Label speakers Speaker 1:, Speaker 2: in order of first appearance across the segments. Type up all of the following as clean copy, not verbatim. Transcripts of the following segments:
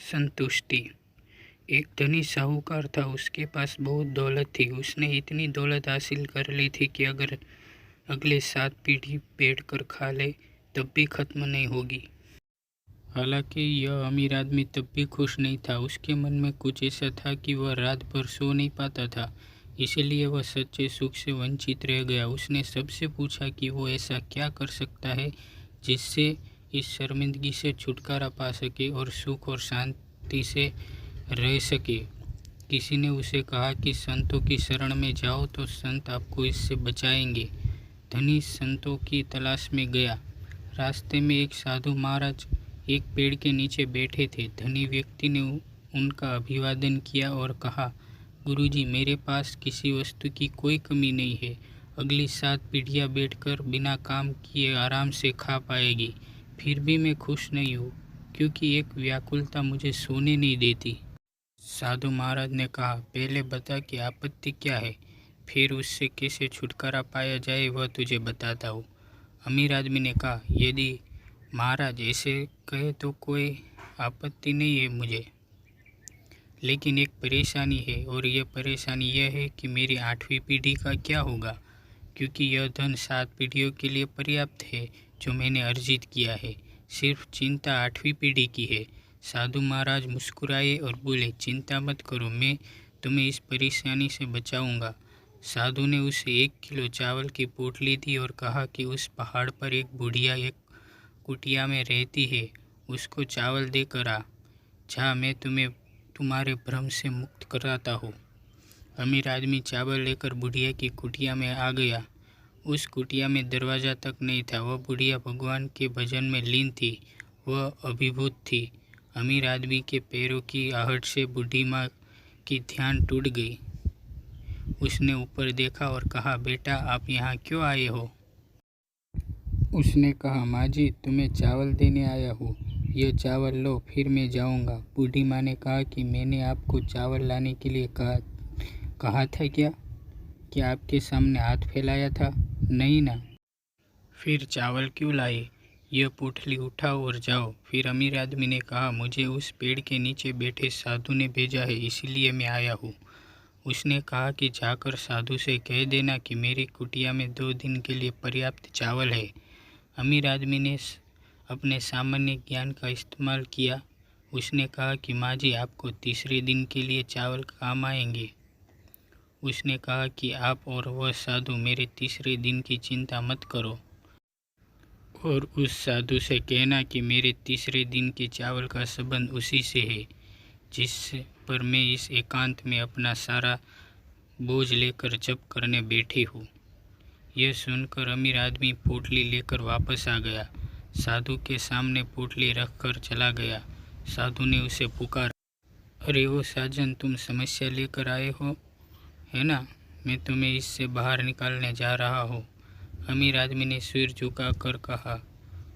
Speaker 1: संतुष्टि। एक धनी साहूकार था। उसके पास बहुत दौलत थी। उसने इतनी दौलत हासिल कर ली थी कि अगर अगले 7 पीढ़ी बैठकर खा ले तब भी खत्म नहीं होगी। हालांकि यह अमीर आदमी तब भी खुश नहीं था। उसके मन में कुछ ऐसा था कि वह रात भर सो नहीं पाता था, इसलिए वह सच्चे सुख से वंचित रह गया। उसने सबसे पूछा कि वो ऐसा क्या कर सकता है जिससे इस शर्मिंदगी से छुटकारा पा सके और सुख और शांति से रह सके। किसी ने उसे कहा कि संतों की शरण में जाओ तो संत आपको इससे बचाएंगे। धनी संतों की तलाश में गया। रास्ते में एक साधु महाराज एक पेड़ के नीचे बैठे थे। धनी व्यक्ति ने उनका अभिवादन किया और कहा, गुरुजी, मेरे पास किसी वस्तु की कोई कमी नहीं है। अगली 7 पीढ़ियां बैठकर बिना काम किए आराम से खा पाएगी। फिर भी मैं खुश नहीं हूँ, क्योंकि एक व्याकुलता मुझे सोने नहीं देती। साधु महाराज ने कहा, पहले बता कि आपत्ति क्या है, फिर उससे कैसे छुटकारा पाया जाए वह तुझे बताता हूँ। अमीर आदमी ने कहा, यदि महाराज ऐसे कहे तो कोई आपत्ति नहीं है मुझे, लेकिन एक परेशानी है, और यह परेशानी यह है कि मेरी 8वीं पीढ़ी का क्या होगा, क्योंकि यह धन 7 पीढ़ियों के लिए पर्याप्त है जो मैंने अर्जित किया है। सिर्फ चिंता 8वीं पीढ़ी की है। साधु महाराज मुस्कुराए और बोले, चिंता मत करो, मैं तुम्हें इस परेशानी से बचाऊंगा। साधु ने उसे 1 किलो चावल की पोटली दी और कहा कि उस पहाड़ पर एक बुढ़िया एक कुटिया में रहती है, उसको चावल देकर आ। जा, मैं तुम्हें तुम्हारे भ्रम से मुक्त कराता हूँ। अमीर आदमी चावल लेकर बुढ़िया की कुटिया में आ गया। उस कुटिया में दरवाज़ा तक नहीं था। वह बुढ़िया भगवान के भजन में लीन थी। वह अभिभूत थी। अमीर आदमी के पैरों की आहट से बूढ़ी माँ की ध्यान टूट गई। उसने ऊपर देखा और कहा, बेटा, आप यहाँ क्यों आए हो? उसने कहा, माँ जी, तुम्हें चावल देने आया हूँ। यह चावल लो, फिर मैं जाऊँगा। बूढ़ी माँ ने कहा कि मैंने आपको चावल लाने के लिए कहा था क्या आपके सामने हाथ फैलाया था? नहीं ना। फिर चावल क्यों लाए? यह पोटली उठाओ और जाओ। फिर अमीर आदमी ने कहा, मुझे उस पेड़ के नीचे बैठे साधु ने भेजा है, इसीलिए मैं आया हूँ। उसने कहा कि जाकर साधु से कह देना कि मेरी कुटिया में 2 दिन के लिए पर्याप्त चावल है। अमीर आदमी ने अपने सामान्य ज्ञान का इस्तेमाल किया। उसने कहा कि माँ जी, आपको तीसरे दिन के लिए चावल काम आएंगे। उसने कहा कि आप और वह साधु मेरे तीसरे दिन की चिंता मत करो, और उस साधु से कहना कि मेरे तीसरे दिन के चावल का संबंध उसी से है जिस पर मैं इस एकांत में अपना सारा बोझ लेकर जप करने बैठी हूँ। यह सुनकर अमीर आदमी पोटली लेकर वापस आ गया। साधु के सामने पोटली रखकर चला गया। साधु ने उसे पुकारा, अरे ओ साजन, तुम समस्या लेकर आए हो, है ना? मैं तुम्हें इससे बाहर निकालने जा रहा हूँ। अमीर आदमी ने सिर झुकाकर कहा,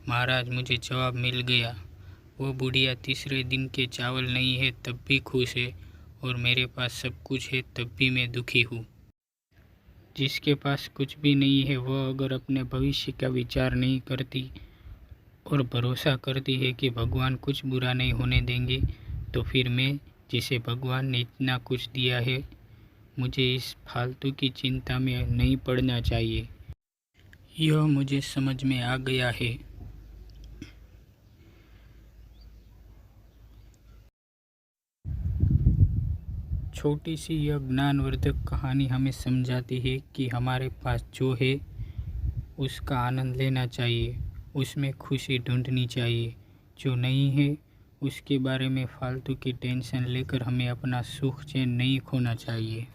Speaker 1: महाराज, मुझे जवाब मिल गया। वो बुढ़िया तीसरे दिन के चावल नहीं है तब भी खुश है, और मेरे पास सब कुछ है तब भी मैं दुखी हूँ। जिसके पास कुछ भी नहीं है वह अगर अपने भविष्य का विचार नहीं करती और भरोसा करती है कि भगवान कुछ बुरा नहीं होने देंगे, तो फिर मैं, जिसे भगवान ने इतना कुछ दिया है, मुझे इस फालतू की चिंता में नहीं पड़ना चाहिए। यह मुझे समझ में आ गया है। छोटी सी यह ज्ञानवर्धक कहानी हमें समझाती है कि हमारे पास जो है उसका आनंद लेना चाहिए, उसमें खुशी ढूंढनी चाहिए। जो नहीं है उसके बारे में फालतू की टेंशन लेकर हमें अपना सुख चैन नहीं खोना चाहिए।